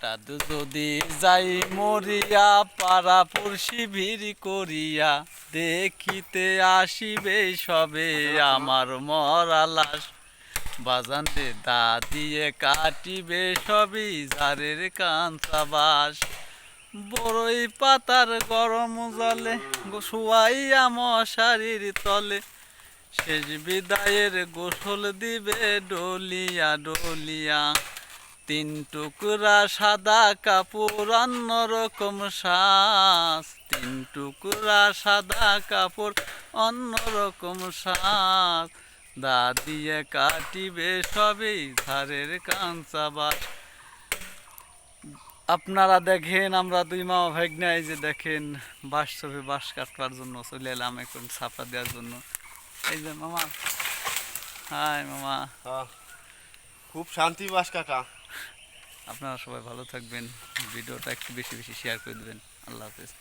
হঠাৎ যদি যাই মরিয়া পাড়া পড়শি ভিড় করিয়া দেখিতে আসিবে সবে আমার মরা লাশ বাজান রে দা দিয়ে কাটিবে সবই ঝাড়ের কাঞ্চা বাস বড়ই পাতার গরম জলে শুয়াইয়া মশারির তলে শেষ বিদায়ের গোসল দিবে ডলিয়া ডলিয়া তিন টুকরা সাদা কাপড় অন্যরকম শ্বাস তিন টুকরা সাদা কাপড় অন্যরকম শ্বাস দা দিয়ে কাটিবে সবই ধারের কাঞ্চা বাস। আপনারা দেখেন আমরা দুই মামা ভাগ্না এই যে দেখেন বাঁশ ছবি বাঁশ কাটবার জন্য চলে এলাম এখন ছাপা দেওয়ার জন্য। এই যে মামা, হাই মামা। খুব শান্তি বাস কাটা। আপনারা সবাই ভালো থাকবেন, ভিডিওটা একটু বেশি বেশি শেয়ার করে দেবেন। আল্লাহ হাফেজ।